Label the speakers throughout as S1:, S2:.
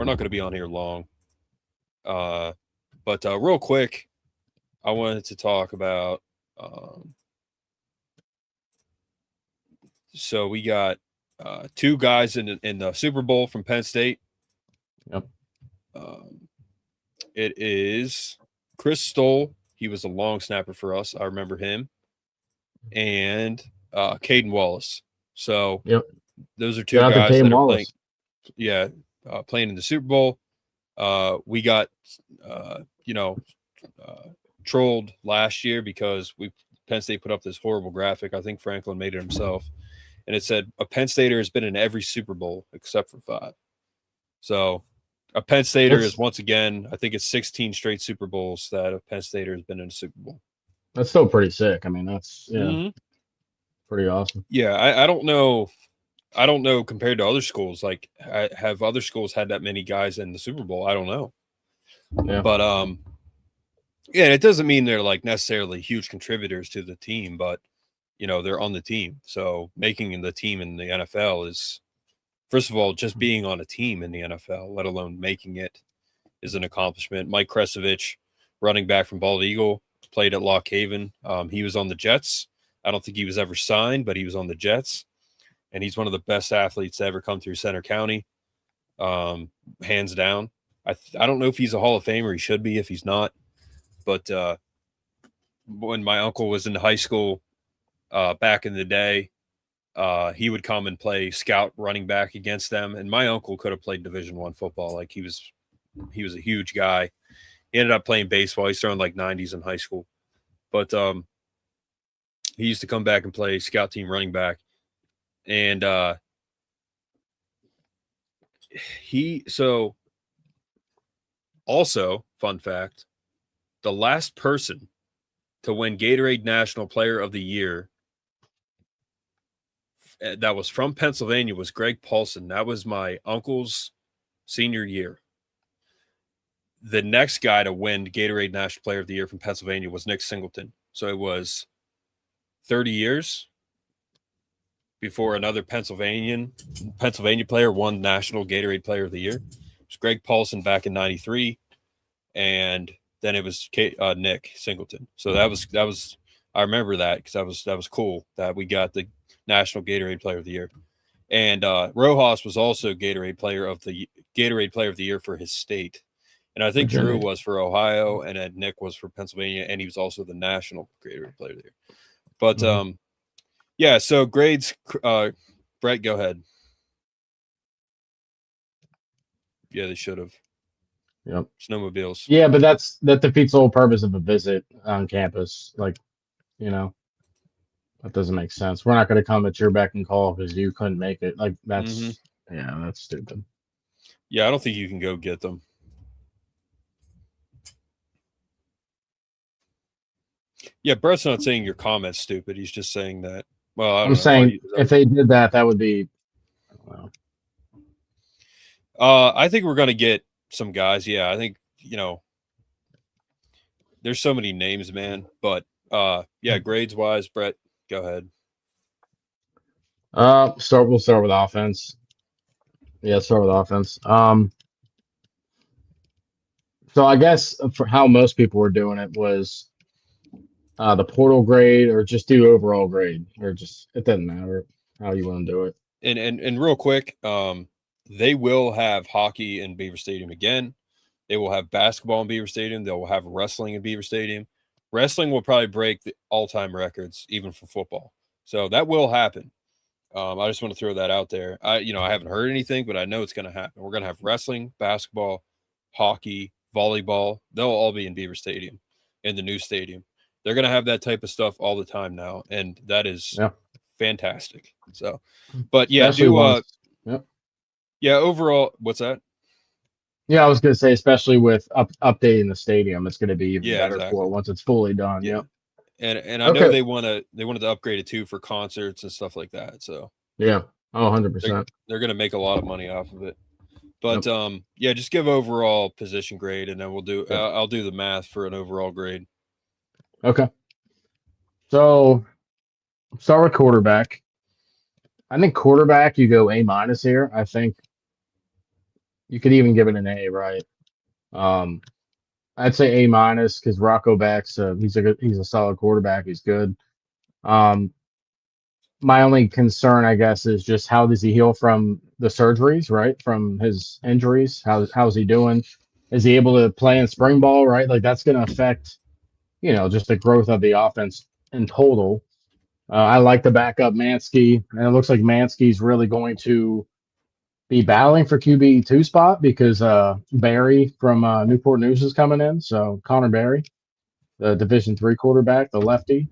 S1: we're not going to be on here long. But real quick, I wanted to talk about. So we got two guys in the Super Bowl from Penn State.
S2: Yep.
S1: It is Chris Stoll. He was a long snapper for us. I remember him. And Caden Wallace. So those are two guys that are playing. Yeah, playing in the Super Bowl. We got, trolled last year because Penn State put up this horrible graphic. I think Franklin made it himself, and it said a Penn Stater has been in every Super Bowl except for 5. So a Penn Stater is once again, I think it's 16 straight Super Bowls that a Penn Stater has been in a Super Bowl.
S2: That's still pretty sick. I mean, that's pretty awesome.
S1: Yeah, I don't know. I don't know compared to other schools. Like, have other schools had that many guys in the Super Bowl? I don't know.
S2: Yeah.
S1: But yeah, it doesn't mean they're like necessarily huge contributors to the team, but they're on the team. So making the team in the NFL is, first of all, just being on a team in the NFL, let alone making it, is an accomplishment. Mike Kresovich, running back from Bald Eagle, played at Lock Haven. He was on the Jets. I don't think he was ever signed, but he was on the Jets. And he's one of the best athletes to ever come through Center County, hands down. I don't know if he's a Hall of Famer. He should be if he's not. But when my uncle was in high school back in the day, he would come and play scout running back against them. And my uncle could have played Division I football. Like, he was a huge guy. He ended up playing baseball. He's throwing like 90s in high school. But he used to come back and play scout team running back. And also, fun fact, the last person to win Gatorade National Player of the Year that was from Pennsylvania was Greg Paulson. That was my uncle's senior year. The next guy to win Gatorade National Player of the Year from Pennsylvania was Nick Singleton. So it was 30 years before another Pennsylvania player won National Gatorade Player of the Year. It was Greg Paulson back in '93, and then it was Nick Singleton. So that was I remember that because that was cool that we got the National Gatorade Player of the Year. And Rojas was also Gatorade Player of the Year for his state. And I think Drew was for Ohio, and then Nick was for Pennsylvania, and he was also the National Gatorade Player of the Year. But yeah, so grades, Brett, go ahead. Yeah, they should have.
S2: Yep.
S1: Snowmobiles.
S2: Yeah, but that defeats the whole purpose of a visit on campus. Like, that doesn't make sense. We're not going to come at your beck and call because you couldn't make it. Like, that's that's stupid.
S1: Yeah, I don't think you can go get them. Yeah, Brett's not saying your comment's stupid. He's just saying that. Well, I'm
S2: saying if they did that, that would be. I don't
S1: know. I think we're going to get some guys. Yeah, I think there's so many names, man. But yeah, grades wise, Brett, go ahead.
S2: We'll start with offense. Yeah, start with offense. So I guess for how most people were doing it was the portal grade, or just do overall grade, or just, it doesn't matter how you want to do it.
S1: And real quick, they will have hockey in Beaver Stadium again. They will have basketball in Beaver Stadium. They will have wrestling in Beaver Stadium. Wrestling will probably break the all-time records, even for football. So that will happen. I just want to throw that out there. I haven't heard anything, but I know it's going to happen. We're going to have wrestling, basketball, hockey, volleyball. They'll all be in Beaver Stadium, in the new stadium. They're going to have that type of stuff all the time now, and that is fantastic. So, but yeah, overall, what's that?
S2: Yeah, I was going to say, especially with updating the stadium, it's going to be even better for once it's fully done.
S1: Yeah. And I know they wanted to upgrade it too for concerts and stuff like that. So
S2: yeah, 100%.
S1: They're going to make a lot of money off of it. But yeah, just give overall position grade, and then I'll do the math for an overall grade.
S2: Okay. So start with quarterback. I think quarterback, you go A- here. I think You could even give it an A, right? I'd say A minus because Rocco Beck's he's a solid quarterback. He's good. Um, my only concern, I guess, is just how does he heal from the surgeries, right? From his injuries. How's he doing? Is he able to play in spring ball, right? Like that's going to affect, just the growth of the offense in total. I like the backup Mansky, and it looks like Mansky's really going to be battling for QB2 spot because Barry from Newport News is coming in. So Connor Barry, the Division III quarterback, the lefty,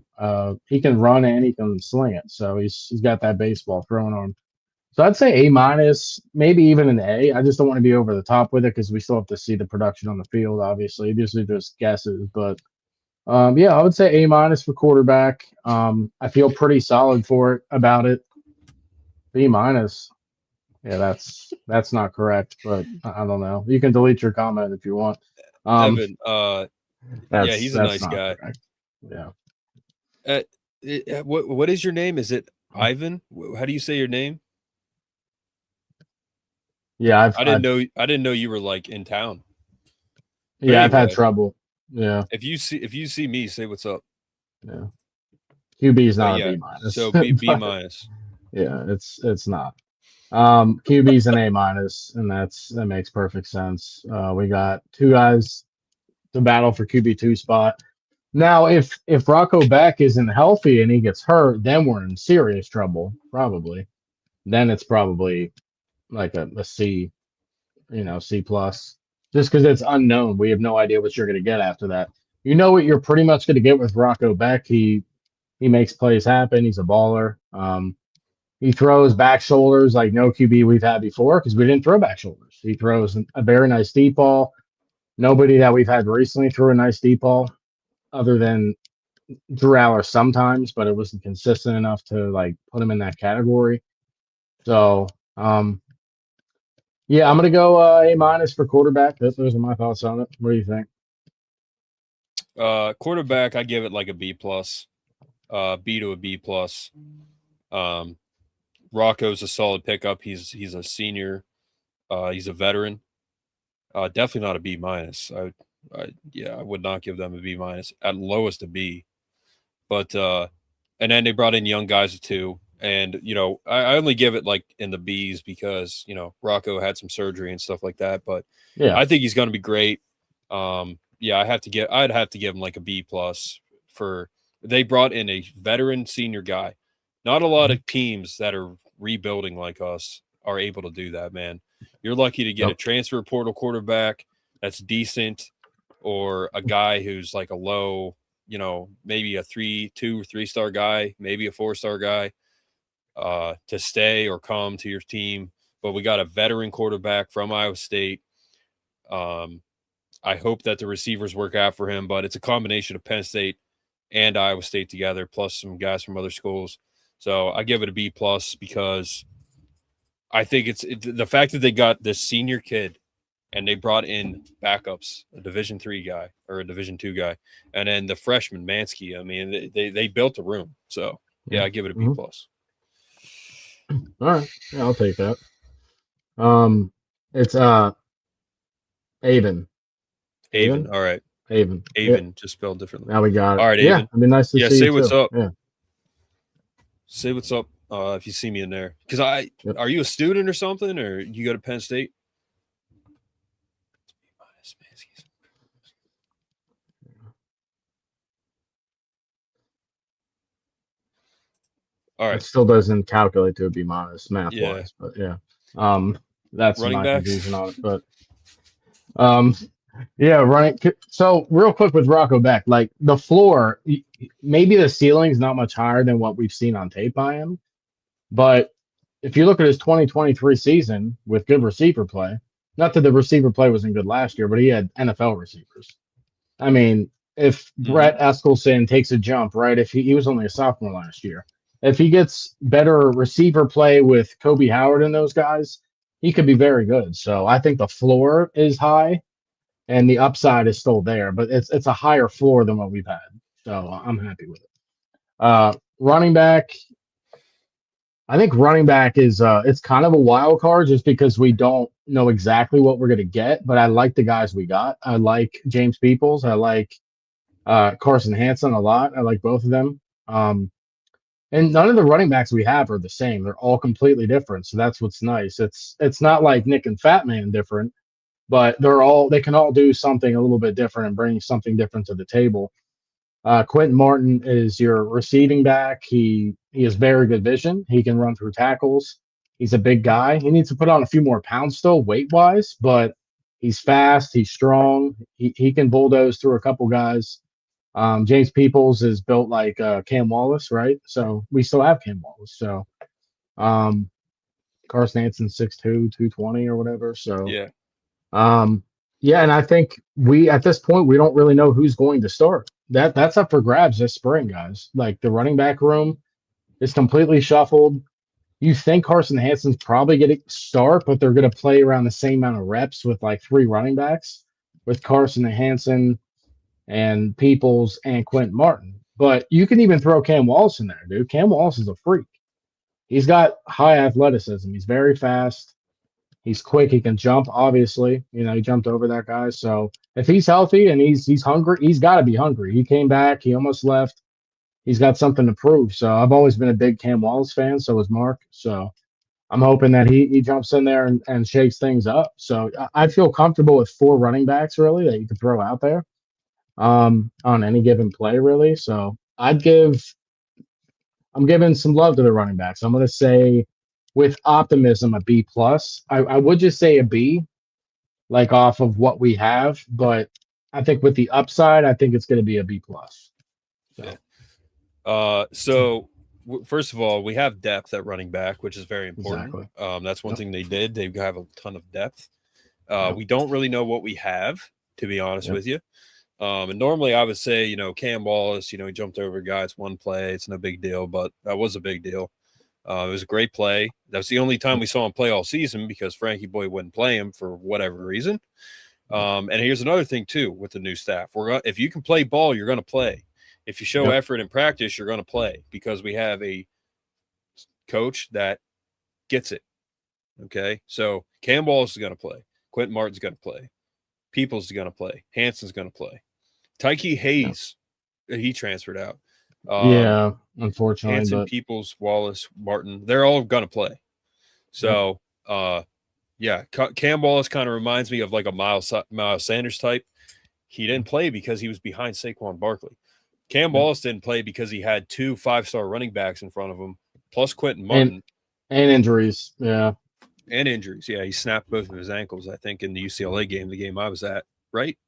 S2: he can run and he can sling it. So he's got that baseball thrown on him. So I'd say A minus, maybe even an A. I just don't want to be over the top with it because we still have to see the production on the field. Obviously, these are just guesses, but yeah, I would say A minus for quarterback. I feel pretty solid about it. B minus. Yeah, that's not correct, but I don't know. You can delete your comment if you want.
S1: Evan, yeah, he's a
S2: that's
S1: nice
S2: not
S1: guy.
S2: correct. Yeah.
S1: What is your name? Is it Ivan? How do you say your name?
S2: Yeah,
S1: I didn't know you were like in town. But
S2: yeah, I've had
S1: anyway,
S2: trouble. Yeah.
S1: if you see me, say what's up.
S2: Yeah. QB is
S1: But
S2: not a
S1: yeah,
S2: B minus.
S1: so B
S2: but,
S1: minus.
S2: yeah, it's not. QB is an A minus, and that makes perfect sense. We got two guys to battle for QB2 spot. Now, if Rocco Beck isn't healthy and he gets hurt, then we're in serious trouble. Probably. Then it's probably like a C, C plus, just because it's unknown. We have no idea what you're going to get after that. You know what you're pretty much going to get with Rocco Beck. He makes plays happen. He's a baller. He throws back shoulders like no QB we've had before because we didn't throw back shoulders. He throws a very nice deep ball. Nobody that we've had recently threw a nice deep ball other than Drew Aller sometimes, but it wasn't consistent enough to like put him in that category. So, yeah, I'm gonna go A minus for quarterback. Those are my thoughts on it. What do you think?
S1: Quarterback, I give it like a B plus, B to a B plus. Rocco's a solid pickup. He's a senior. He's a veteran. Definitely not a B minus. I would not give them a B minus. At lowest a B. But and then they brought in young guys too. And I only give it like in the B's because Rocco had some surgery and stuff like that. But
S2: Yeah,
S1: I think he's going to be great. Yeah, I'd have to give him like a B plus for they brought in a veteran senior guy. Not a lot of teams that are rebuilding like us are able to do that, man. You're lucky to get a transfer portal quarterback that's decent, or a guy who's like a low, maybe a 2 or 3-star guy, maybe a 4-star guy, to stay or come to your team. But we got a veteran quarterback from Iowa State. I hope that the receivers work out for him, but it's a combination of Penn State and Iowa State together, plus some guys from other schools. So I give it a B plus because I think it's the fact that they got this senior kid and they brought in backups, a Division III guy or a Division II guy, and then the freshman Mansky. I mean, they built a room. So yeah, I give it a B plus.
S2: All right, yeah, I'll take that. It's Avon.
S1: Avon. All right.
S2: Avon.
S1: Avon, just spelled differently.
S2: Now we got it.
S1: All right,
S2: yeah,
S1: Avon.
S2: I mean, nice to see you.
S1: Say what's up.
S2: Yeah.
S1: Say what's up if you see me in there. Because are you a student or something, or you go to Penn State? All right.
S2: It still doesn't calculate to a B minus math wise, but yeah. That's
S1: running
S2: my
S1: backs?
S2: confusion on it. But yeah, running. So real quick with Rocco Beck, like the floor, maybe the ceiling's not much higher than what we've seen on tape by him. But if you look at his 2023 season with good receiver play, not that the receiver play wasn't good last year, but he had NFL receivers. I mean, if Brett Eskelson takes a jump, right? If he was only a sophomore last year, if he gets better receiver play with Kobe Howard and those guys, he could be very good. So I think the floor is high and the upside is still there, but it's a higher floor than what we've had. So I'm happy with it. Running back, I think running back is it's kind of a wild card just because we don't know exactly what we're gonna get. But I like the guys we got. I like James Peoples. I like Carson Hansen a lot. I like both of them. And none of the running backs we have are the same. They're all completely different. So that's what's nice. It's not like Nick and Fat Man different, but they can all do something a little bit different and bring something different to the table. Quentin Martin is your receiving back. He has very good vision. He can run through tackles. He's a big guy. He needs to put on a few more pounds still, weight wise, but he's fast. He's strong. He can bulldoze through a couple guys. James Peoples is built like Cam Wallace, right? So we still have Cam Wallace. So um, Carson Hansen 6'2", 220 or whatever. So
S1: Yeah.
S2: Yeah, and I think we at this point we don't really know who's going to start. That's up for grabs this spring, guys. Like the running back room is completely shuffled. You think Carson Hansen's probably going to start, but they're going to play around the same amount of reps with like three running backs with Carson and Hansen and Peoples and Quentin Martin. But you can even throw Cam Wallace in there, dude. Cam Wallace is a freak. He's got high athleticism. He's very fast. He's quick. He can jump. Obviously, he jumped over that guy. So if he's healthy and he's hungry, he's got to be hungry. He came back. He almost left. He's got something to prove. So I've always been a big Cam Wallace fan. So was Mark. So I'm hoping that he jumps in there and shakes things up. So I feel comfortable with four running backs really that you could throw out there on any given play really. So I'm giving some love to the running backs. I'm going to say with optimism a B plus. I would just say a B, like off of what we have, but I think with the upside, I think it's going to be a B plus. So.
S1: So first of all, we have depth at running back, which is very important.
S2: Exactly.
S1: That's one thing they did. They have a ton of depth.
S2: Yep.
S1: We don't really know what we have, to be honest
S2: Yep.
S1: with you. And normally I would say, Cam Wallace, he jumped over guys one play. It's no big deal, but that was a big deal. It was a great play. That's the only time we saw him play all season because Frankie Boy wouldn't play him for whatever reason. And here's another thing too with the new staff. If you can play ball, you're going to play. If you show effort in practice, you're going to play because we have a coach that gets it. Okay, so Cam Wallace is going to play. Quentin Martin's going to play. Peoples is going to play. Hanson's going to play. Tyke Hayes, he transferred out.
S2: Yeah, unfortunately.
S1: Hanson, Peoples, Wallace, Martin, they're all going to play. So, Cam Wallace kind of reminds me of like a Miles Sanders type. He didn't play because he was behind Saquon Barkley. Cam Wallace didn't play because he had 2 5-star running backs in front of him, plus Quentin Martin.
S2: And injuries, yeah.
S1: And injuries, yeah. He snapped both of his ankles, I think, in the UCLA game, the game I was at, right?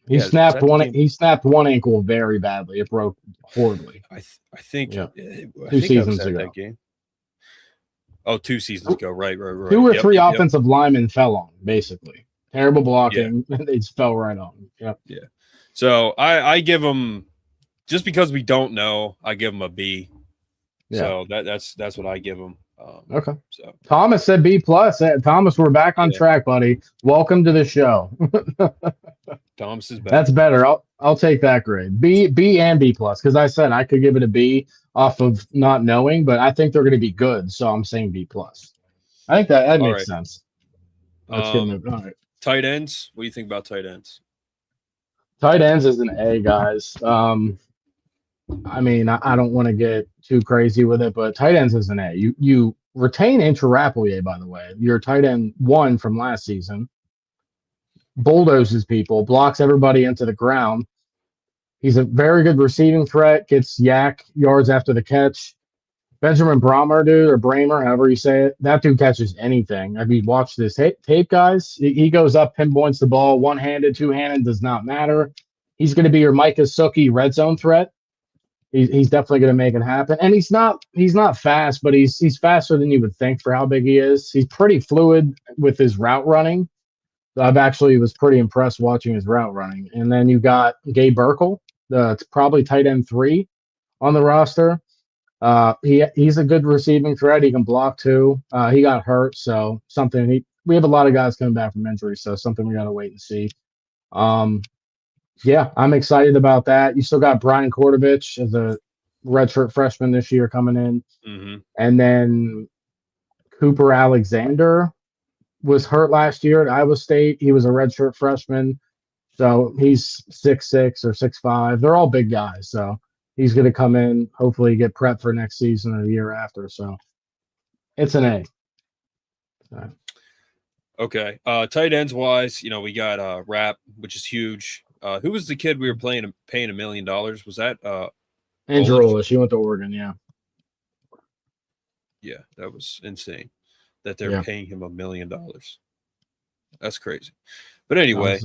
S2: He snapped one ankle very badly. It broke horribly.
S1: I think
S2: 2
S1: seasons
S2: ago.
S1: That game. Oh, 2 seasons ago, right.
S2: 2 or 3 offensive linemen fell on, basically. Terrible blocking. Yeah. They just fell right on. Yep.
S1: Yeah. So I give them, just because we don't know, I give them a B. Yeah. So that's what I give them.
S2: Okay. So Thomas said B plus. Thomas, we're back on track, buddy. Welcome to the show.
S1: Thomas is better.
S2: That's better. I'll take that grade. B and B plus, because I said I could give it a B off of not knowing, but I think they're going to be good, so I'm saying B plus. I think that makes sense. Let's get moving. All right.
S1: Tight ends. What do you think about tight ends?
S2: Tight ends is an A, guys. I mean, I don't want to get too crazy with it, but tight ends is an A. You retain Intrapolier, by the way. Your tight end 1 from last season. Bulldozes people, blocks everybody into the ground. He's a very good receiving threat, gets yak yards after the catch. Benjamin Bramer, dude, or Bramer, however you say it, that dude catches anything. Have you watched this tape, guys? He goes up, pinpoints the ball, one-handed, two-handed, does not matter. He's going to be your Micah Suki red zone threat. He's definitely going to make it happen. And he's not fast, but he's faster than you would think for how big he is. He's pretty fluid with his route running. So I've actually was pretty impressed watching his route running. And then you got Gabe Burkle, it's probably tight end 3 on the roster. He's a good receiving threat. He can block too. He got hurt, so we have a lot of guys coming back from injury, so something we got to wait and see. Yeah, I'm excited about that. You still got Brian Kordovich as a redshirt freshman this year coming in.
S1: Mm-hmm.
S2: And then Cooper Alexander was hurt last year at Iowa State. He was a redshirt freshman. So he's 6'6" or 6'5". They're all big guys. So he's going to come in, hopefully get prepped for next season or the year after. So it's an A. So.
S1: Okay. Tight ends wise, we got Rap, which is huge. Who was the kid we were paying $1 million? Was that
S2: Andrew Olish? He went to Oregon, yeah.
S1: Yeah, that was insane that they're paying him $1 million. That's crazy. But anyway,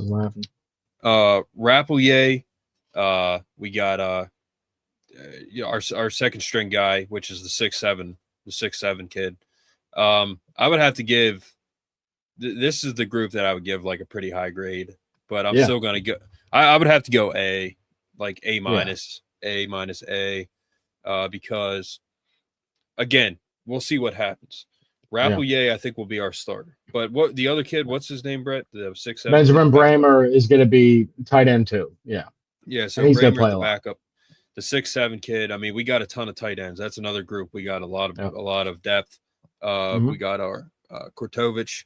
S1: Rapplier, we got our second string guy, which is the 6'7" kid. I would have to give this is the group that I would give like a pretty high grade, but I'm still gonna go. I would have to go A, like A minus, A minus A, because again, we'll see what happens. Rapplier, I think, will be our starter. But what the other kid? What's his name, Brett? The 6'7".
S2: Benjamin Bramer is going to be tight end too. Yeah.
S1: Yeah. So Bramer, the backup, the 6'7" kid. I mean, we got a ton of tight ends. That's another group. We got a lot of depth. We got our Kortovich.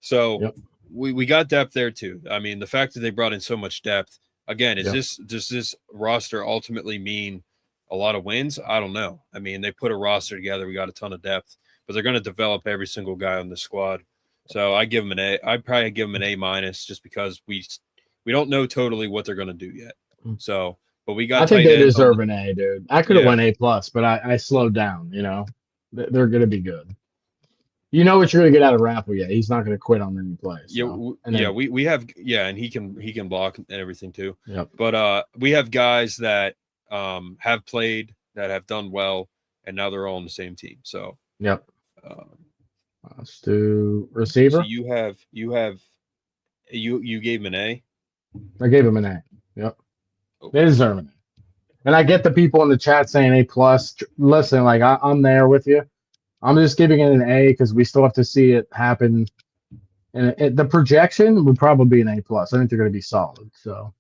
S1: So we got depth there too. I mean, the fact that they brought in so much depth. Again, does this roster ultimately mean a lot of wins? I don't know. I mean, they put a roster together. We got a ton of depth, but they're going to develop every single guy on the squad. So I give them an A. I'd probably give them an A minus just because we don't know totally what they're going to do yet. So, but we got.
S2: I think they deserve an A, dude. I could have went A plus, but I slowed down. They're going to be good. You know what you're going to get out of Raffle. Yeah, he's not going to quit on any plays. So.
S1: We have and he can block and everything too.
S2: Yep.
S1: But we have guys that have played, that have done well, and now they're all on the same team. So
S2: yep. Let's do receiver.
S1: So you gave him an A.
S2: I gave him an A. Yep. They deserve an A. And I get the people in the chat saying A plus. Listen, like I'm there with you. I'm just giving it an A because we still have to see it happen. And the projection would probably be an A plus. I think they're going to be solid. So,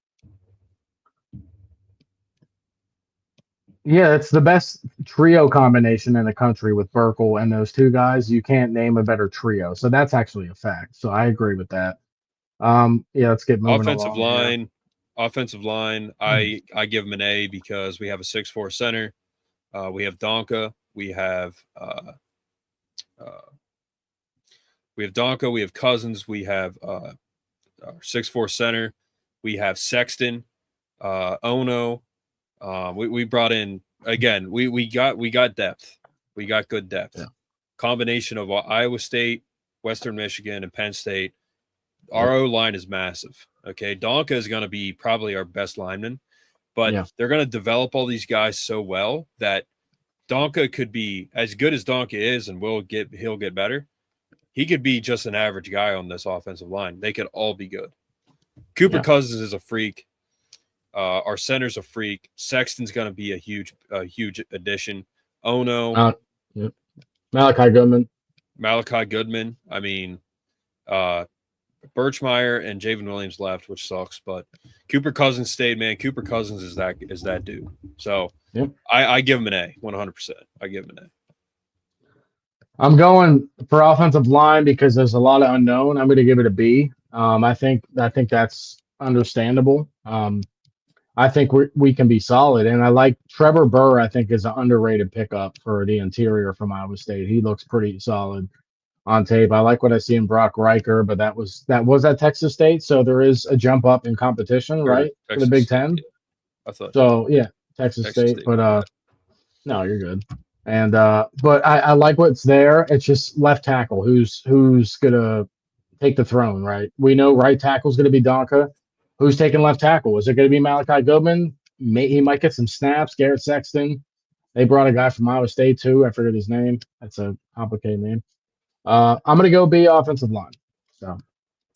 S2: yeah, it's the best trio combination in the country with Burkle and those two guys. You can't name a better trio. So that's actually a fact. So I agree with that. Let's get moving.
S1: Offensive line. I give them an A because we have a 6'4" center. We have Donka. We have Donka, we have Cousins, we have our 6'4" center, we have Sexton, Ono. We brought in again. We got depth. We got good depth. Yeah. Combination of Iowa State, Western Michigan, and Penn State. Our O line is massive. Okay, Donka is going to be probably our best lineman, but they're going to develop all these guys so well that Donka could be as good as Donka is, and he'll get better. He could be just an average guy on this offensive line. They could all be good. Cooper Cousins is a freak. Our center's a freak. Sexton's going to be a huge addition. Ono.
S2: Malachi
S1: Goodman. I mean, Birchmeyer and Javen Williams left, which sucks, but Cooper Cousins stayed, man. Cooper Cousins is that dude. So I give him an A, 100%. I give him an A.
S2: I'm going for offensive line because there's a lot of unknown. I'm going to give it a B. I think that's understandable. I think we can be solid, and I like Trevor Burr. I think is an underrated pickup for the interior from Iowa State. He looks pretty solid on tape. I like what I see in Brock Riker, but that was at Texas State, so there is a jump up in competition, right, for the Big Ten.
S1: I thought
S2: so. Yeah, Texas State, but no, you're good. And but I like what's there. It's just left tackle. Who's gonna take the throne, right? We know right tackle's gonna be Donka. Who's taking left tackle? Is it gonna be Malachi Goodman? He might get some snaps. Garrett Sexton. They brought a guy from Iowa State too. I forget his name. That's a complicated name. I'm gonna go B offensive line. So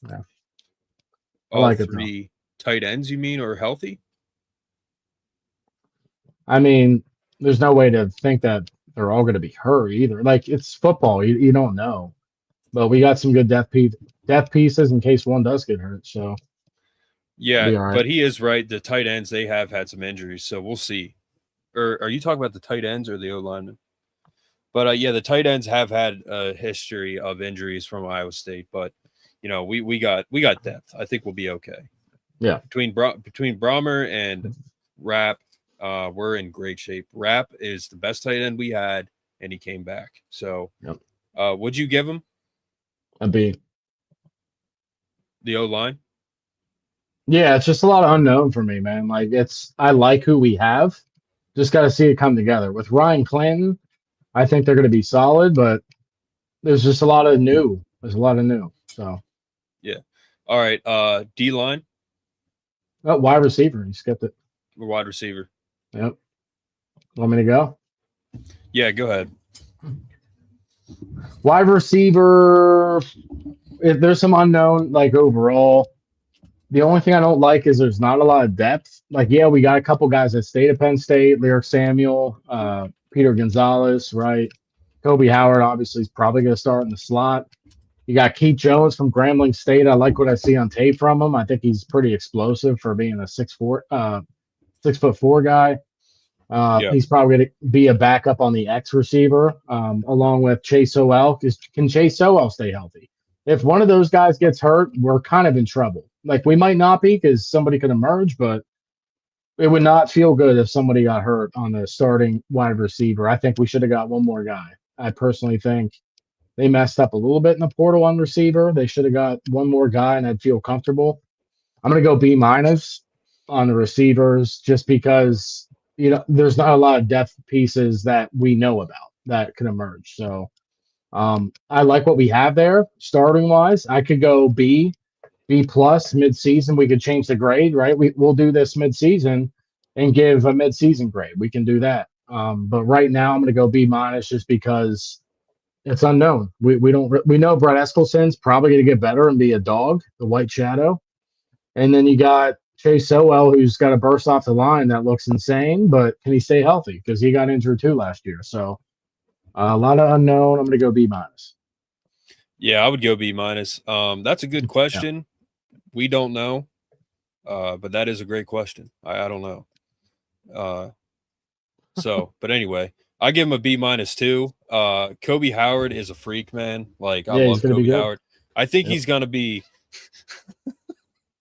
S2: yeah.
S1: All three tight ends, you mean, are healthy?
S2: I mean, there's no way to think that they're all going to be hurt either. Like, it's football. You don't know. But we got some good depth pieces in case one does get hurt. So,
S1: yeah, but he is right. The tight ends, they have had some injuries. So we'll see. or are you talking about the tight ends or the O linemen? But yeah, the tight ends have had a history of injuries from Iowa State, but we got depth. I think we'll be okay.
S2: Yeah.
S1: Between Brahmer and Rapp, we're in great shape. Rapp is the best tight end we had, and he came back. So, would you give him
S2: a B?
S1: The O line?
S2: Yeah, it's just a lot of unknown for me, man. Like I like who we have, just got to see it come together. With Ryan Clanton, I think they're going to be solid, but there's just a lot of new. There's a lot of new. So
S1: yeah. All right. D line.
S2: Oh, wide receiver. You skipped it.
S1: Wide receiver.
S2: Yep. Want me to go?
S1: Yeah, go ahead.
S2: Wide receiver. If there's some unknown, like overall. The only thing I don't like is there's not a lot of depth. Like, yeah, we got a couple guys that stayed at Penn State, Lyric Samuel, Peter Gonzalez, right? Kobe Howard obviously is probably going to start in the slot. You got Keith Jones from Grambling State. I like what I see on tape from him. I think he's pretty explosive for being a 6'4" guy. He's probably going to be a backup on the X receiver, along with Chase Sowell. Can Chase Sowell stay healthy? If one of those guys gets hurt, we're kind of in trouble. Like, we might not be because somebody could emerge, but it would not feel good if somebody got hurt on the starting wide receiver. I think we should have got one more guy. I personally think they messed up a little bit in the portal on receiver. They should have got one more guy, and I'd feel comfortable. I'm going to go B- on the receivers just because, there's not a lot of depth pieces that we know about that can emerge. So I like what we have there starting wise. I could go B+ mid-season. We could change the grade, right? We'll do this mid-season and give a mid-season grade. We can do that. But right now I'm going to go B- just because it's unknown. We know Brett Eskilson's probably going to get better and be a dog, the white shadow. And then you got Chase Sowell, who's got to burst off the line that looks insane, but can he stay healthy? Because he got injured too last year. So a lot of unknown. I'm going to go B-.
S1: Yeah, I would go B-. That's a good question. Yeah. We don't know, but that is a great question. I don't know. But anyway, I give him a B- too. Kobe Howard is a freak, man. Like, I love Kobe Howard. I think he's going to be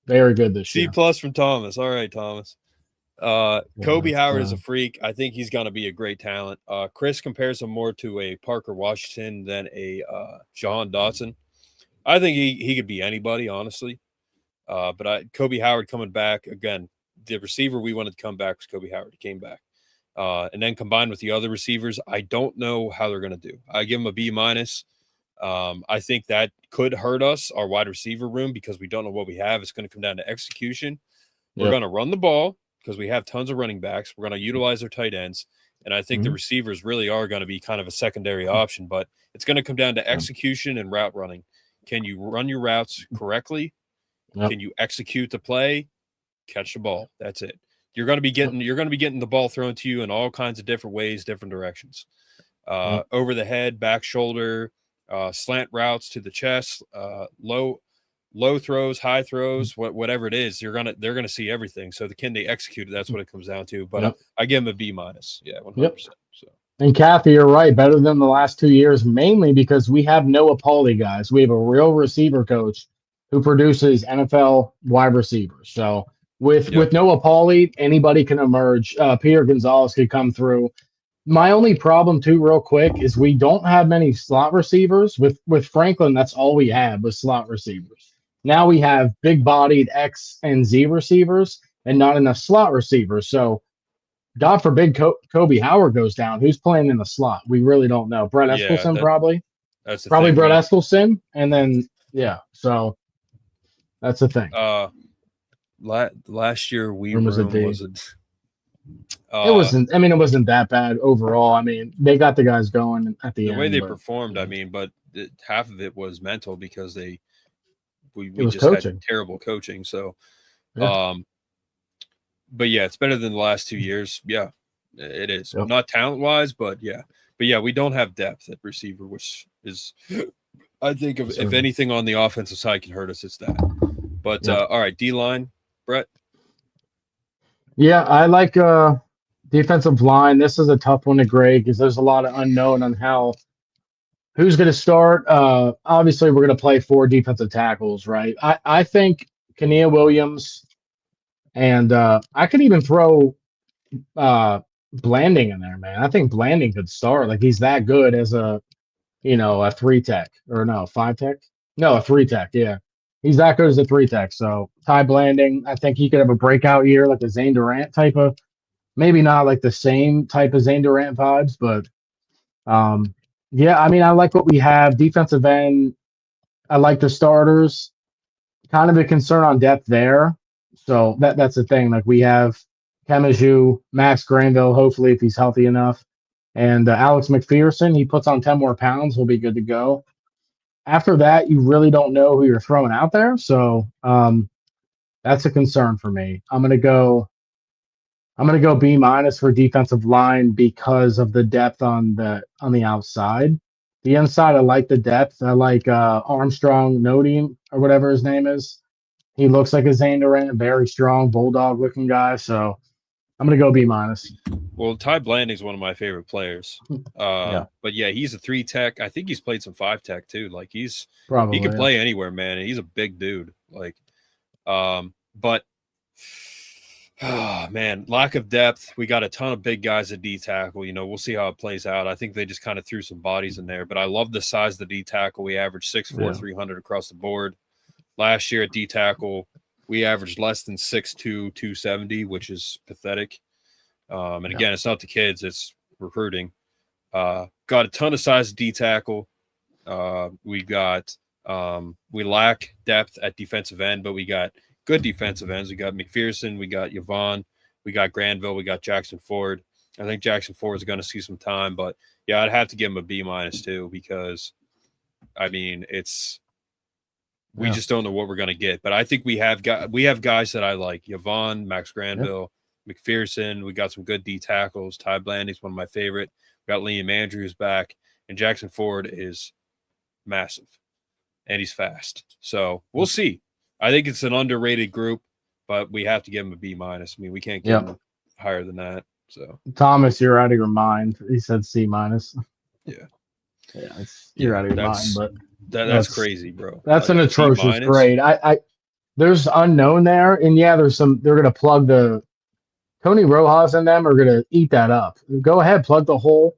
S2: very good this year.
S1: C+ from Thomas. All right, Thomas. Kobe Howard is a freak. I think he's going to be a great talent. Chris compares him more to a Parker Washington than a Jahan Dotson. I think he could be anybody, honestly. But Kobe Howard coming back again. The receiver we wanted to come back was Kobe Howard. He came back, and then combined with the other receivers, I don't know how they're going to do. I give him a B-. I think that could hurt us, our wide receiver room, because we don't know what we have. It's going to come down to execution. We're going to run the ball because we have tons of running backs. We're going to utilize our tight ends, and I think the receivers really are going to be kind of a secondary option. But it's going to come down to execution and route running. Can you run your routes correctly? Can you execute the play? Catch the ball. That's it. You're going to be getting the ball thrown to you in all kinds of different ways, different directions. Over the head, back shoulder, slant routes to the chest, low throws, high throws, whatever it is. They're gonna see everything. So can they execute it? That's what it comes down to. But I give them a B-. Yeah, 100%. So.
S2: And Kathy, you're right. Better than the last 2 years, mainly because we have Noah Pauly guys. We have a real receiver coach who produces NFL wide receivers. So with Noah Pauly, anybody can emerge. Peter Gonzalez could come through. My only problem too, real quick, is we don't have many slot receivers. With Franklin, that's all we had was slot receivers. Now we have big-bodied X and Z receivers and not enough slot receivers. So God forbid Kobe Howard goes down. Who's playing in the slot? We really don't know. Brett Eskilson probably.
S1: That's the
S2: probably
S1: thing.
S2: Brett Eskilson, and then so that's the thing.
S1: Last year
S2: it wasn't. It wasn't that bad overall. I mean, they got the guys going at the end.
S1: The way they performed, I mean, but half of it was mental because we just
S2: coaching.
S1: Had terrible coaching. So, but yeah, it's better than the last 2 years. Yeah, it is. Not talent wise, but yeah, we don't have depth at receiver, which is, I think, if anything on the offensive side can hurt us, it's that. But all right, D-line, Brett.
S2: Yeah, I like Defensive line. This is a tough one to grade because there's a lot of unknown on who's going to start. Obviously, we're going to play 4 defensive tackles, right? I think Kania Williams and I could even throw Blanding in there, man. I think Blanding could start. Like he's that good as a 3 tech or no 5 tech. No, a 3 tech. Yeah, he's that good as a 3 tech. So Ty Blanding, I think he could have a breakout year like a Zane Durant type of. Maybe not like the same type of Zane Durant vibes, but yeah, I mean, I like what we have. Defensive end, I like the starters. Kind of a concern on depth there. So that's the thing. Like we have Kemiju, Max Granville, hopefully if he's healthy enough, and Alex McPherson. He puts on 10 more pounds, we'll be good to go. After that, you really don't know who you're throwing out there. So that's a concern for me. I'm gonna go B minus for defensive line because of the depth on the outside. The inside, I like the depth. I like Armstrong Nodine or whatever his name is. He looks like a Zane Durant, very strong, bulldog looking guy. So I'm gonna go B minus.
S1: Well, Ty Blanding is one of my favorite players. But yeah, he's a 3 tech. I think he's played some 5 tech too. Like he can play anywhere, man. And he's a big dude. Like, but. Oh, man, lack of depth. We got a ton of big guys at D tackle. We'll see how it plays out. I think they just kind of threw some bodies in there, but I love the size of the D tackle. We averaged 6'4", 300 across the board. Last year at D tackle, we averaged less than 6'2", 270, which is pathetic. Again, it's not the kids, it's recruiting. Got a ton of size at D tackle. We lack depth at defensive end, but we got good defensive ends. We got McPherson, we got Yvonne, we got Granville, we got Jackson Ford. I think Jackson Ford is going to see some time, but yeah, I'd have to give him a B minus too because, I mean, we just don't know what we're going to get. But I think we have guys that I like: Yvonne, Max Granville, McPherson. We got some good D tackles. Ty Blanding's one of my favorite. We got Liam Andrews back, and Jackson Ford is massive, and he's fast. So we'll see. I think it's an underrated group, but we have to give him a B minus. I mean, we can't give him higher than that. So
S2: Thomas, you're out of your mind. He said C minus.
S1: Yeah,
S2: you're out of your mind. But
S1: that's crazy, bro.
S2: That's an atrocious grade. There's unknown there, and there's some. They're gonna plug the Tony Rojas and them are gonna eat that up. Go ahead, plug the hole.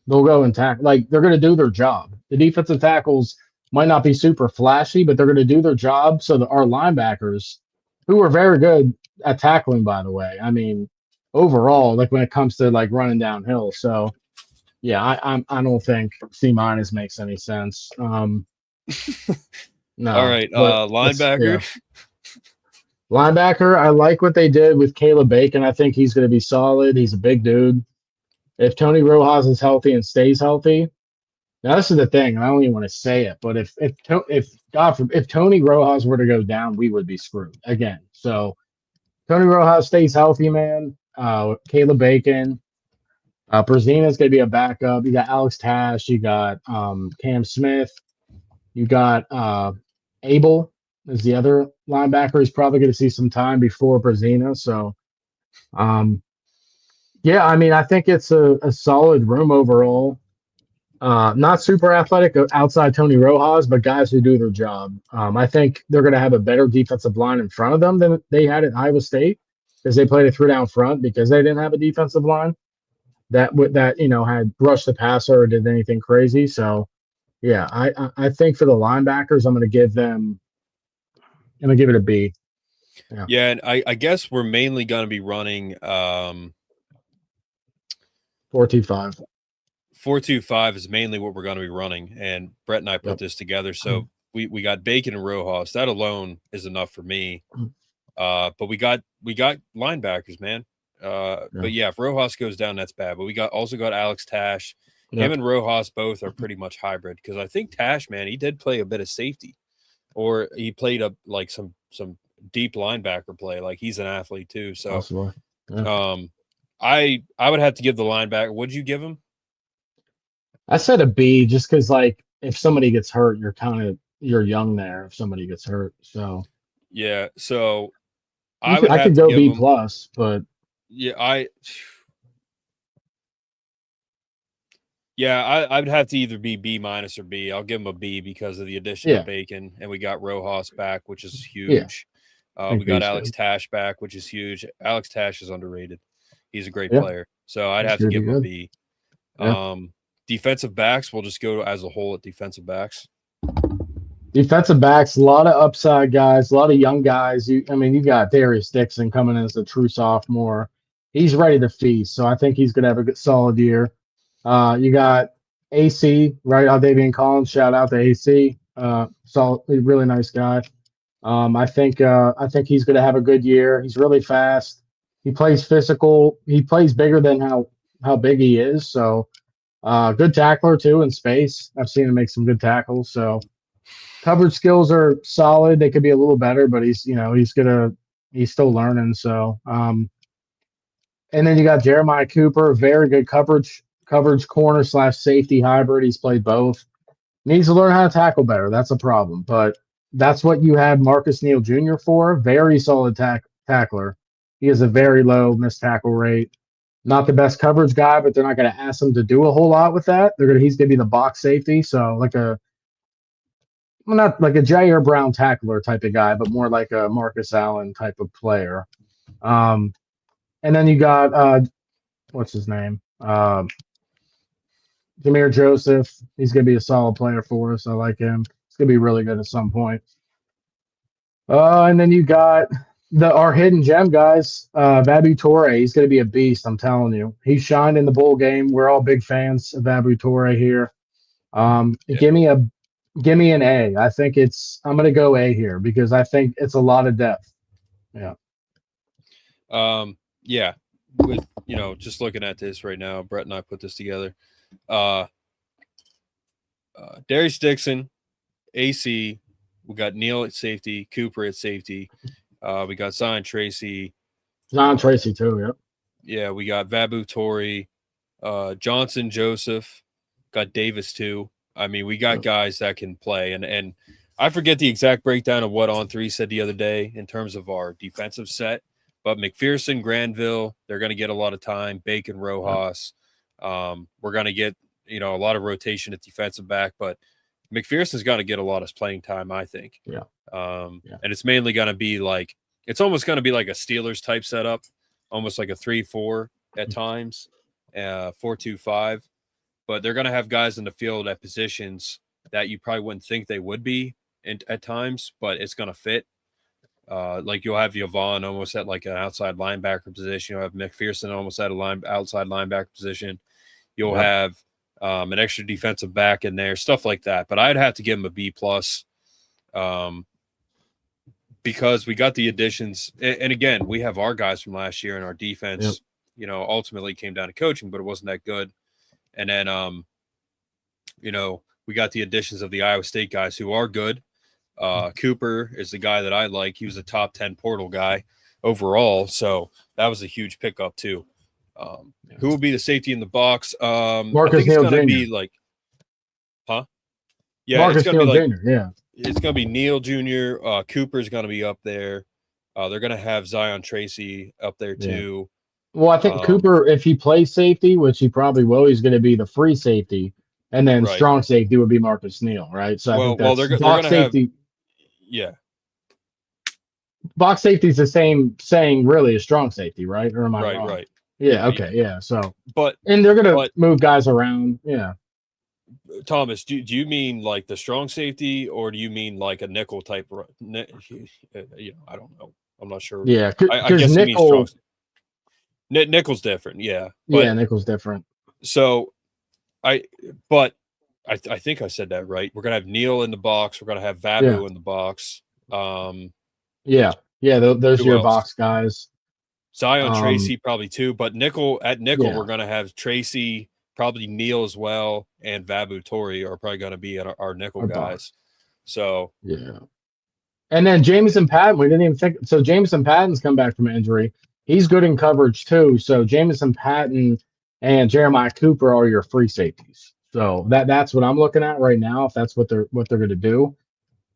S2: They'll go and tackle. Like they're gonna do their job. The defensive tackles might not be super flashy, but they're going to do their job. So our linebackers, who are very good at tackling, by the way, I mean, overall, like when it comes to like running downhill. So, yeah, I don't think C minus makes any sense. No.
S1: All right, linebacker.
S2: Linebacker, I like what they did with Caleb Bacon. I think he's going to be solid. He's a big dude. If Tony Rojas is healthy and stays healthy. Now this is the thing, and I don't even want to say it, but if Tony Rojas were to go down, we would be screwed again. So Tony Rojas stays healthy, man. Caleb Bacon, Brazina's gonna be a backup. You got Alex Tash, you got Cam Smith, you got Abel is the other linebacker. He's probably gonna see some time before Brazina. So yeah, I mean, I think it's a solid room overall. Not super athletic outside Tony Rojas, but guys who do their job. I think they're going to have a better defensive line in front of them than they had at Iowa State because they played a 3-down front because they didn't have a defensive line that had rushed the passer or did anything crazy. So, yeah, I think for the linebackers, I'm going to give it a B.
S1: Yeah, and I guess we're mainly going to be running
S2: 4-2-5.
S1: 4-2-5 is mainly what we're going to be running, and Brett and I put this together. So we got Bacon and Rojas. That alone is enough for me. But we got linebackers, man. But yeah, if Rojas goes down, that's bad. But we also got Alex Tash. Him and Rojas both are pretty much hybrid because I think Tash, man, he did play a bit of safety, or he played like some deep linebacker play. Like he's an athlete too. So I would have to give the linebacker. What'd you give him?
S2: I said a B just because, like, if somebody gets hurt, you're young there. If somebody gets hurt, so
S1: yeah. So
S2: I could go B plus, but
S1: yeah, Yeah, I'd have to either be B- or B. I'll give him a B because of the addition
S2: Yeah,
S1: of Bacon, and we got Rojas back, which is
S2: yeah,
S1: huge.
S2: I think
S1: We got
S2: B's
S1: Alex
S2: good.
S1: Tash back, which is huge. Alex Tash is underrated. He's a great
S2: Yeah,
S1: player, so I'd
S2: he's
S1: have to
S2: gonna be
S1: give him a
S2: good.
S1: B.
S2: Yeah.
S1: Defensive backs, we'll just go as a whole at defensive backs.
S2: Defensive backs, a lot of upside guys, a lot of young guys. I mean, you got Darius Dixon coming in as a true sophomore. He's ready to feast, so I think he's going to have a good, solid year. You got AC, right? Aldavian Collins, shout out to AC. Solid, really nice guy. I think he's going to have a good year. He's really fast. He plays physical. He plays bigger than how big he is. So, good tackler too in space. I've seen him make some good tackles. So coverage skills are solid. They could be a little better, but he's still learning. So, and then you got Jeremiah Cooper, very good coverage corner / safety hybrid. He's played both. Needs to learn how to tackle better. That's a problem, but that's what you had Marcus Neal Jr. for. Very solid tackler. He has a very low missed tackle rate. Not the best coverage guy, but they're not going to ask him to do a whole lot with that. He's going to be the box safety, so not like a Jair Brown tackler type of guy, but more like a Marcus Allen type of player. And then you got what's his name? Jameer Joseph. He's gonna be a solid player for us. I like him. He's gonna be really good at some point. And then you got our hidden gem guys. Vabu Torre. He's gonna be a beast. I'm telling you. He shined in the bowl game. We're all big fans of Vabu Torre here. Give me an A. I'm gonna go A here because I think it's a lot of depth. Yeah.
S1: Yeah. With just looking at this right now, Brett and I put this together. Darius Dixon, AC. We got Neal at safety, Cooper at safety. We got Zion Tracy.
S2: Zion Tracy too. Yep.
S1: Yeah, we got Vabu Torre, Johnson Joseph, got Davis too. I mean, we got guys that can play, and I forget the exact breakdown of what On3 said the other day in terms of our defensive set. But McPherson, Granville, they're going to get a lot of time. Bacon, Rojas, we're going to get a lot of rotation at defensive back. But McPherson's going to get a lot of playing time, I think.
S2: Yeah.
S1: And it's mainly going to be it's almost going to be like a Steelers type setup, almost like a 3-4 at times, 4-2-5. But they're going to have guys in the field at positions that you probably wouldn't think they would be at times, but it's going to fit. Like you'll have Yvonne almost at like an outside linebacker position. You'll have McPherson almost at outside linebacker position. You'll have an extra defensive back in there, stuff like that. But I'd have to give him a B+, because we got the additions. And again, we have our guys from last year, and our defense, ultimately came down to coaching, but it wasn't that good. And then, we got the additions of the Iowa State guys who are good. Cooper is the guy that I like. He was a top 10 portal guy overall. So that was a huge pickup too. Who will be the safety in the box?
S2: Marcus
S1: Neal
S2: Jr.
S1: Yeah,
S2: Marcus Neal Jr. Yeah.
S1: It's going to be Neal Jr. Cooper's going to be up there. They're going to have Zion Tracy up there too.
S2: Well, I think Cooper, if he plays safety, which he probably will, he's going to be the free safety. And then strong safety would be Marcus Neal, right? So I think that's
S1: they're
S2: box safety. Box safety is the same saying, really, as strong safety, right? Or am I wrong?
S1: Right.
S2: Yeah. Okay. Yeah. So,
S1: and
S2: they're gonna move guys around. Yeah.
S1: Thomas, do you mean like the strong safety, or do you mean like a nickel type? I don't know. I'm not sure.
S2: Yeah,
S1: I guess it means strong. Nickel's different. Yeah.
S2: Nickel's different.
S1: So, I think I said that right. We're gonna have Neal in the box. We're gonna have Vabu in the box.
S2: Those are your box guys.
S1: Zion Tracy probably too, but nickel we're gonna have Tracy, probably Neal as well, and Vabu Torre are probably gonna be our nickel guys.
S2: Box.
S1: So
S2: and then Jamison Patton, we didn't even think. So Jamison Patton's come back from injury. He's good in coverage too. So Jamison Patton and Jeremiah Cooper are your free safeties. So that's what I'm looking at right now. If that's what they're going to do.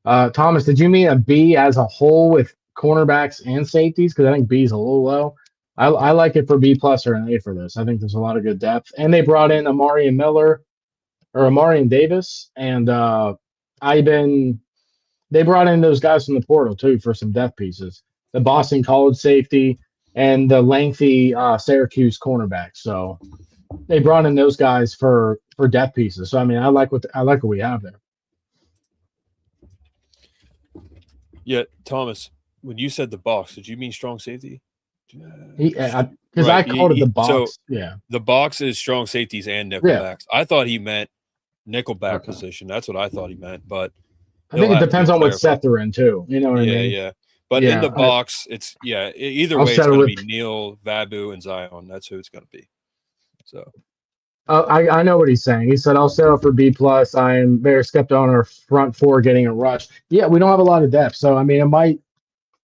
S2: Thomas, did you mean a B as a whole with cornerbacks and safeties? Because I think B is a little low. I like it for B+ or an A for this. I think there's a lot of good depth, and they brought in Amari and Miller. or Amarian Davis, and they brought in those guys from the portal too for some depth pieces. The Boston College safety and the lengthy Syracuse cornerback. So they brought in those guys for depth pieces. So I mean, I like what we have there.
S1: Yeah, Thomas, when you said the box, did you mean strong safety?
S2: Because I called it the box.
S1: So
S2: yeah,
S1: the box is strong safeties and nickelbacks. I thought he meant nickelback position. That's what I thought he meant, but
S2: I think it depends on what set they're in too. You know what I mean?
S1: Yeah. But in the box, it's either way, it's going to be Neil, Vabu, and Zion. That's who it's going to be. So
S2: I know what he's saying. He said, I'll settle for B+. I am very skeptical on our front four getting a rush. Yeah, we don't have a lot of depth. So, I mean,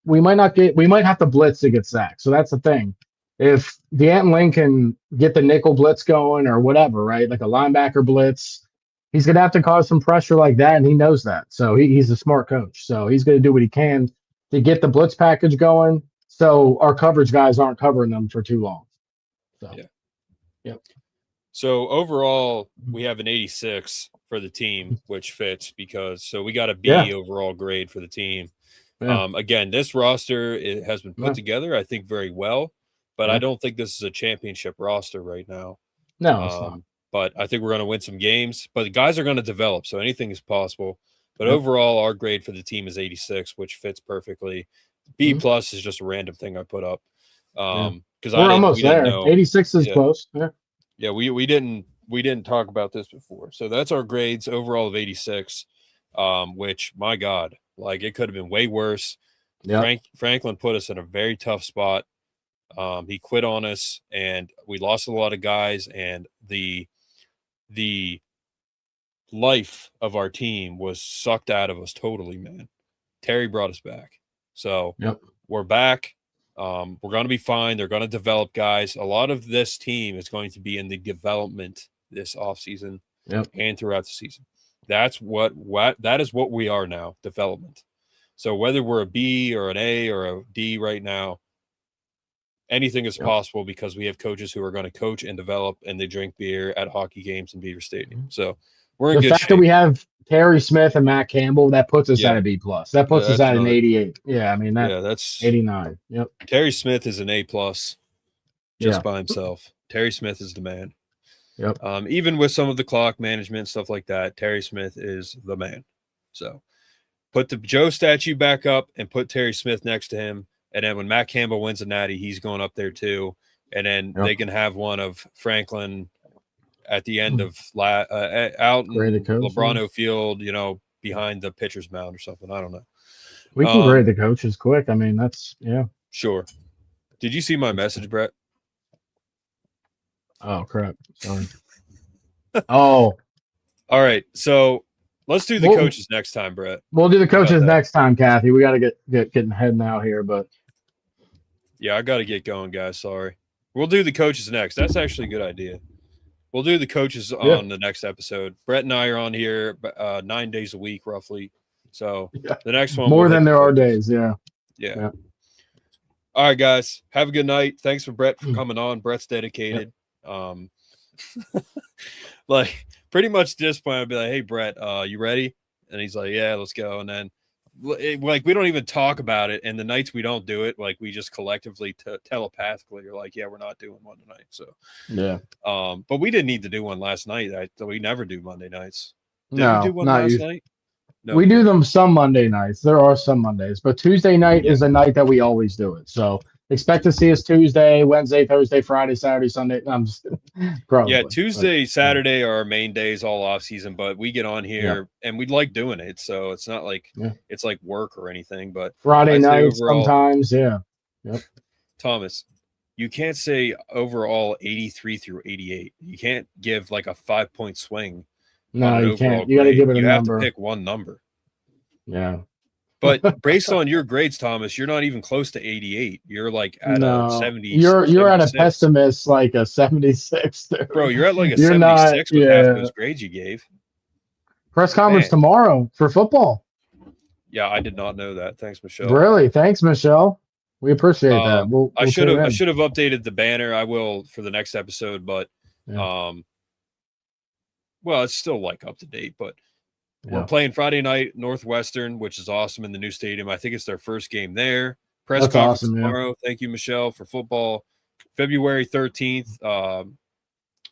S2: we might have to blitz to get sacked. So that's the thing. If D'Antlin can get the nickel blitz going or whatever, right? Like a linebacker blitz, he's going to have to cause some pressure like that. And he knows that. So he's a smart coach. So he's going to do what he can to get the blitz package going. So our coverage guys aren't covering them for too long. So, yep.
S1: So overall, we have an 86 for the team, which fits because we got a B overall grade for the team. Yeah. Again, this roster has been put together, I think, very well, but I don't think this is a championship roster right now.
S2: No, it's not.
S1: But I think we're going to win some games. But the guys are going to develop, so anything is possible. But overall, our grade for the team is 86, which fits perfectly. B+ is just a random thing I put up because
S2: we're almost there. 86 is close.
S1: Yeah, we didn't talk about this before. So that's our grades overall of 86, which, my God, like it could have been way worse. Yep. Franklin put us in a very tough spot. He quit on us, and we lost a lot of guys, and the life of our team was sucked out of us totally, man. Terry brought us back. So we're back. We're going to be fine. They're going to develop guys. A lot of this team is going to be in the development this offseason and throughout the season. That is what we are now, development. So whether we're a B or an A or a D right now, anything is possible because we have coaches who are going to coach and develop, and they drink beer at hockey games in Beaver Stadium. So we're in good shape.
S2: The fact that we have Terry Smith and Matt Campbell, that puts us at a B+. That puts us at an 88. Yeah, I mean, that's 89. Yep.
S1: Terry Smith is an A+ just by himself. Terry Smith is the man.
S2: Yep.
S1: Even with some of the clock management, stuff like that, Terry Smith is the man. So put the Joe statue back up and put Terry Smith next to him. And then when Matt Campbell wins a natty, he's going up there too. And then they can have one of Franklin at the end of out in Lebrano Field, behind the pitcher's mound or something. I don't know.
S2: We can grade the coaches quick. I mean, that's
S1: Sure. Did you see my message, Brett?
S2: Oh, crap. Sorry. All
S1: right. So let's do the coaches next time, Brett.
S2: We'll do the coaches next time, Kathy. We got to get heading out here, but
S1: yeah, I got to get going, guys. Sorry. We'll do the coaches next. That's actually a good idea. We'll do the coaches on the next episode. Brett and I are on here 9 days a week, roughly. So the next one
S2: more than there are days. Yeah.
S1: All right, guys. Have a good night. Thanks for Brett for coming on. Brett's dedicated. Like pretty much this point, I'd be like, "Hey, Brett, you ready?" And he's like, "Yeah, let's go." And then like we don't even talk about it. And the nights we don't do it, like we just collectively telepathically are like, "Yeah, we're not doing one tonight." So but we didn't need to do one last night. We never do Monday nights. Did we do one last night? No.
S2: We do them some Monday nights. There are some Mondays, but Tuesday night is a night that we always do it. So expect to see us Tuesday, Wednesday, Thursday, Friday, Saturday, Sunday. I'm just probably.
S1: Yeah, Tuesday, Saturday are our main days all off season, but we get on here and we like doing it. So it's not like it's like work or anything, but
S2: Friday nights sometimes. Yeah. Yep.
S1: Thomas, you can't say overall 83 through 88. You can't give like a 5-point swing.
S2: No, you can't. You got to give it a number.
S1: You have to pick one number.
S2: Yeah.
S1: But based on your grades, Thomas, you're not even close to 88. You're like at a 70.
S2: You're at a pessimist, like a 76. Dude.
S1: Bro, you're at like a 76 with half those grades you gave.
S2: Press conference tomorrow for football.
S1: Yeah, I did not know that. Thanks, Michelle.
S2: Really? Thanks, Michelle. We appreciate that. We'll
S1: I should have updated the banner. I will for the next episode, but well, it's still like up to date, but we're
S2: Yeah.
S1: playing Friday night Northwestern, which is awesome in the new stadium. I think it's their first game there. Press
S2: That's
S1: conference
S2: awesome, yeah.
S1: tomorrow. Thank you, Michelle, for football. February 13th.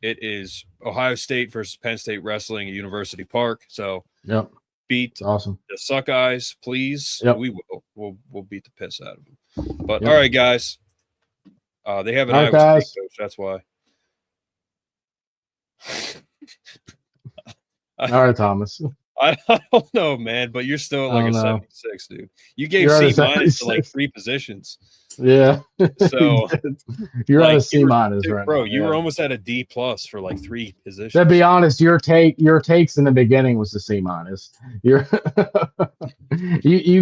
S1: It is Ohio State versus Penn State wrestling at University Park. So
S2: Yep.
S1: beat
S2: It's awesome.
S1: the Suckeyes, please.
S2: Yep.
S1: We will. We'll beat the piss out of them. But
S2: Yep.
S1: all right, guys. They have an
S2: All right,
S1: Iowa
S2: guys.
S1: State coach. That's why.
S2: All right, Thomas.
S1: I don't know, man, but you're still like a 76, dude. You gave
S2: You're at a
S1: C minus to like
S2: 76.
S1: 3 positions.
S2: Yeah.
S1: So
S2: you're
S1: like,
S2: at a C minus right
S1: bro,
S2: now.
S1: you
S2: yeah.
S1: were almost at a D plus for like 3 positions.
S2: To be honest, your takes in the beginning was a C minus. You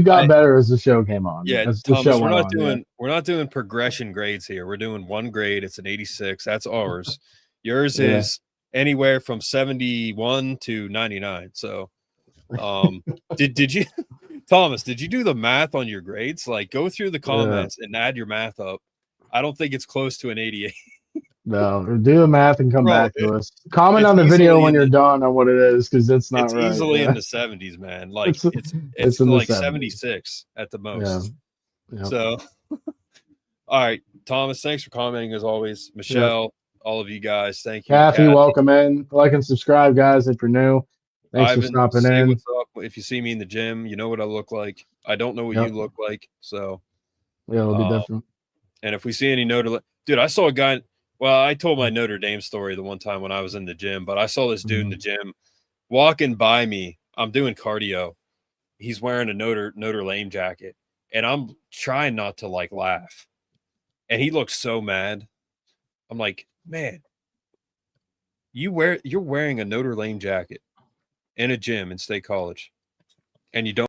S2: got better as the show came on.
S1: Yeah,
S2: as
S1: Thomas,
S2: the show
S1: we're
S2: went on,
S1: we're not doing progression grades here. We're doing one grade. It's an 86. That's ours. Yours
S2: Yeah.
S1: is anywhere from 71 to 99. So did you Thomas, did you do the math on your grades? Like, go through the comments and add your math up. I don't think it's close to an 88.
S2: No, do the math and come back to us. Comment
S1: it's
S2: on the video when
S1: easily
S2: you're done on what it is, because it's not right.
S1: easily
S2: yeah.
S1: in the 70s, man. Like
S2: it's in
S1: like
S2: the 70s.
S1: 76 at the most.
S2: Yeah. Yep.
S1: So all right, Thomas, thanks for commenting as always. Michelle, all of you guys, thank you.
S2: Kathy, welcome in. Like and subscribe, guys, if you're new. Thanks
S1: Ivan,
S2: for stopping
S1: say
S2: in.
S1: what's up. If you see me in the gym, you know what I look like. I don't know what you look like, so
S2: yeah, it'll be different.
S1: And if we see any dude, I saw a guy. Well, I told my Notre Dame story the one time when I was in the gym, but I saw this dude in the gym walking by me. I'm doing cardio. He's wearing a Notre Dame jacket, and I'm trying not to like laugh. And he looks so mad. I'm like, man, you're wearing a Notre Dame jacket in a gym in State College, and you don't